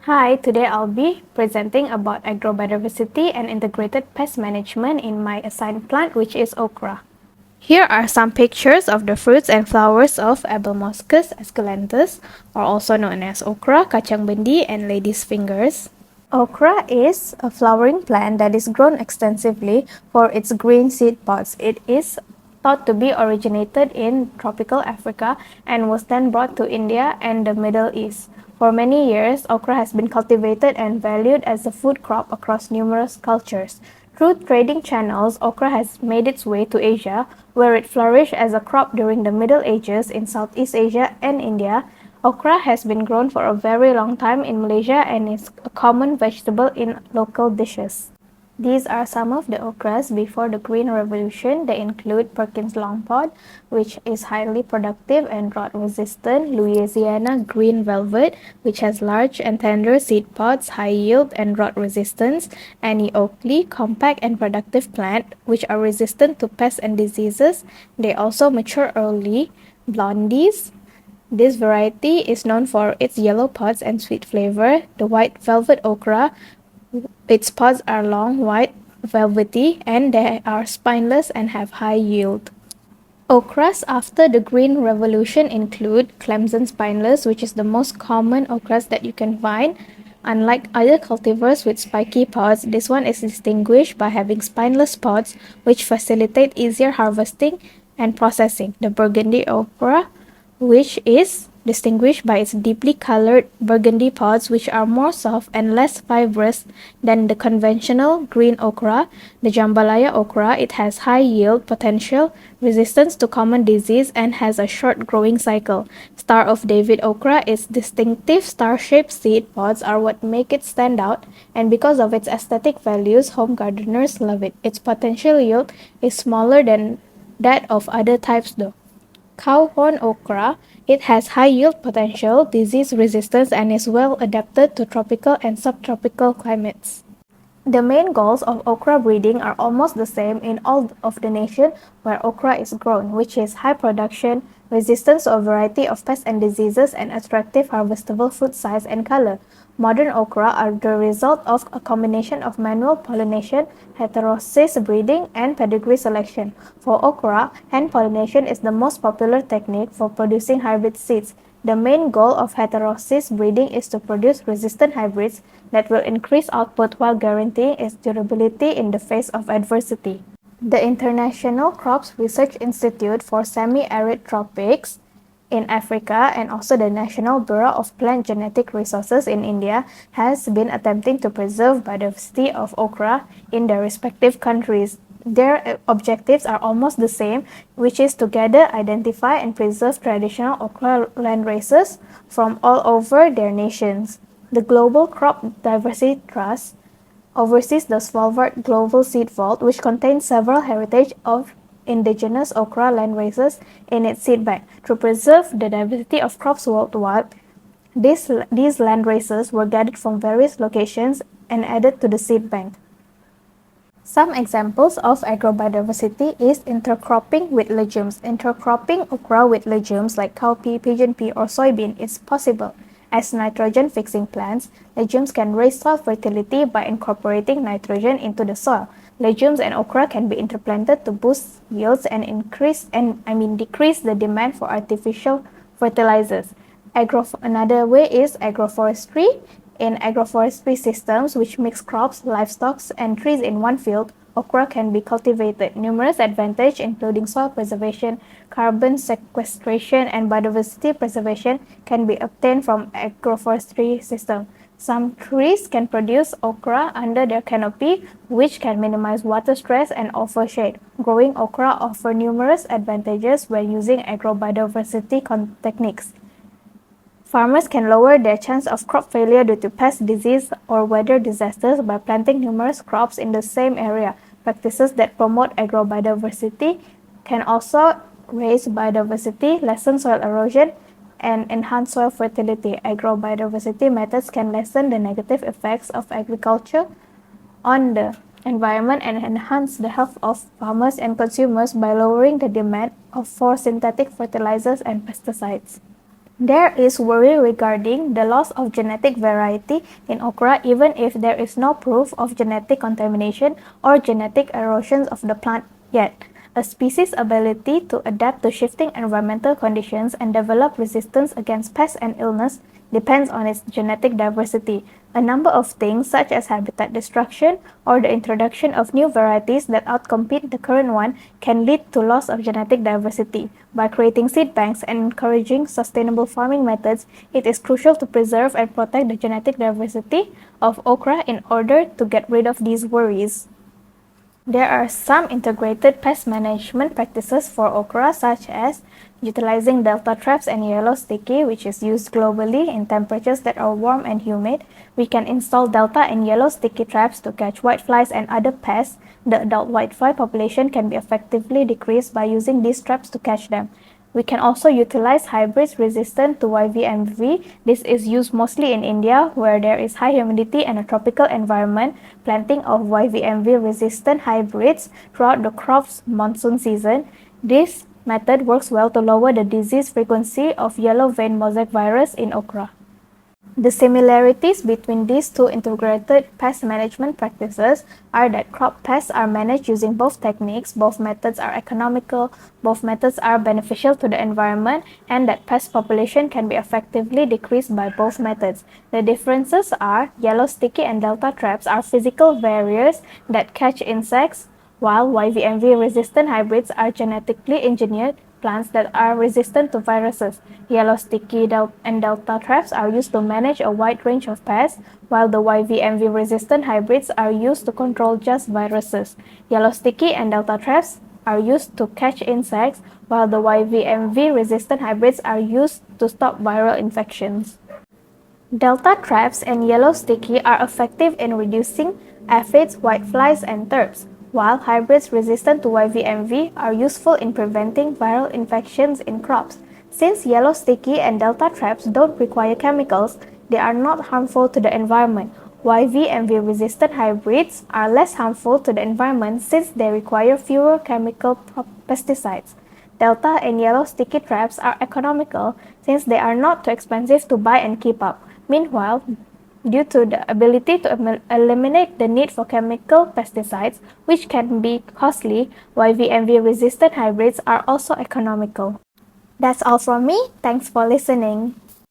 Hi, today I'll be presenting about agrobiodiversity and integrated pest management in my assigned plant, which is okra. Here are some pictures of the fruits and flowers of Abelmoschus esculentus, or also known as okra, kacang bendi, and lady's fingers. Okra is a flowering plant that is grown extensively for its green seed pods. It is thought to be originated in tropical Africa and was then brought to India and the Middle East. For many years, okra has been cultivated and valued as a food crop across numerous cultures. Through trading channels, okra has made its way to Asia, where it flourished as a crop during the Middle Ages in Southeast Asia and India. Okra has been grown for a very long time in Malaysia and is a common vegetable in local dishes. These are some of the okras before the Green Revolution. They include Perkins Longpod, which is highly productive and drought resistant, Louisiana Green Velvet, which has large and tender seed pods, high yield and drought resistance, Annie Oakley, compact and productive plant, which are resistant to pests and diseases. They also mature early, Blondies. This variety is known for its yellow pods and sweet flavor. The white velvet okra, its pods are long, white, velvety, and they are spineless and have high yield. Okras after the Green Revolution include Clemson spineless, which is the most common okras that you can find. Unlike other cultivars with spiky pods, this one is distinguished by having spineless pods, which facilitate easier harvesting and processing. The Burgundy okra, which is distinguished by its deeply colored burgundy pods which are more soft and less fibrous than the conventional green okra. The jambalaya okra, it has high yield potential, resistance to common disease, and has a short growing cycle. Star of David okra, its distinctive star-shaped seed pods are what make it stand out, and because of its aesthetic values, home gardeners love it. Its potential yield is smaller than that of other types though. Cowhorn okra, it has high yield potential, disease resistance, and is well adapted to tropical and subtropical climates. The main goals of okra breeding are almost the same in all of the nation where okra is grown, which is high production, resistance to a variety of pests and diseases, and attractive harvestable fruit size and color. Modern okra are the result of a combination of manual pollination, heterosis breeding, and pedigree selection. For okra, hand pollination is the most popular technique for producing hybrid seeds. The main goal of heterosis breeding is to produce resistant hybrids that will increase output while guaranteeing its durability in the face of adversity. The International Crops Research Institute for Semi-Arid Tropics in Africa and also the National Bureau of Plant Genetic Resources in India has been attempting to preserve biodiversity of okra in their respective countries. Their objectives are almost the same, which is to gather, identify, and preserve traditional okra land races from all over their nations. The Global Crop Diversity Trust oversees the Svalbard Global Seed Vault, which contains several heritage of indigenous okra land races in its seed bank. To preserve the diversity of crops worldwide, these land races were gathered from various locations and added to the seed bank. Some examples of agrobiodiversity is intercropping with legumes. Intercropping okra with legumes like cowpea, pigeon pea, or soybean is possible. As nitrogen-fixing plants, legumes can raise soil fertility by incorporating nitrogen into the soil. Legumes and okra can be interplanted to boost yields and decrease the demand for artificial fertilizers. Another way is agroforestry. In agroforestry systems which mix crops, livestock, and trees in one field, okra can be cultivated. Numerous advantages including soil preservation, carbon sequestration, and biodiversity preservation can be obtained from agroforestry system. Some trees can produce okra under their canopy, which can minimize water stress and offer shade. Growing okra offers numerous advantages when using agrobiodiversity techniques. Farmers can lower their chance of crop failure due to pest disease or weather disasters by planting numerous crops in the same area. Practices that promote agrobiodiversity can also raise biodiversity, lessen soil erosion, and enhance soil fertility. Agrobiodiversity methods can lessen the negative effects of agriculture on the environment and enhance the health of farmers and consumers by lowering the demand for synthetic fertilizers and pesticides. There is worry regarding the loss of genetic variety in okra even if there is no proof of genetic contamination or genetic erosion of the plant yet. A species' ability to adapt to shifting environmental conditions and develop resistance against pests and illness depends on its genetic diversity. A number of things such as habitat destruction or the introduction of new varieties that outcompete the current one can lead to loss of genetic diversity. By creating seed banks and encouraging sustainable farming methods, it is crucial to preserve and protect the genetic diversity of okra in order to get rid of these worries. There are some integrated pest management practices for okra such as utilizing delta traps and yellow sticky, which is used globally in temperatures that are warm and humid. We can install delta and yellow sticky traps to catch whiteflies and other pests. The adult whitefly population can be effectively decreased by using these traps to catch them. We can also utilize hybrids resistant to YVMV. This is used mostly in India, where there is high humidity and a tropical environment. Planting of YVMV resistant hybrids throughout the crop's monsoon season. This method works well to lower the disease frequency of yellow vein mosaic virus in okra. The similarities between these two integrated pest management practices are that crop pests are managed using both techniques, both methods are economical, both methods are beneficial to the environment, and that pest population can be effectively decreased by both methods. The differences are yellow sticky and delta traps are physical barriers that catch insects, while YVMV resistant hybrids are genetically engineered plants that are resistant to viruses. Yellow sticky and delta traps are used to manage a wide range of pests, while the YVMV resistant hybrids are used to control just viruses. Yellow sticky and delta traps are used to catch insects, while the YVMV resistant hybrids are used to stop viral infections. Delta traps and yellow sticky are effective in reducing aphids, whiteflies, and thrips, while hybrids resistant to YVMV are useful in preventing viral infections in crops. Since yellow sticky and delta traps don't require chemicals, they are not harmful to the environment. YVMV resistant hybrids are less harmful to the environment since they require fewer chemical pesticides. Delta and yellow sticky traps are economical since they are not too expensive to buy and keep up. Meanwhile, due to the ability to eliminate the need for chemical pesticides, which can be costly, YVMV-resistant hybrids are also economical. That's all from me. Thanks for listening.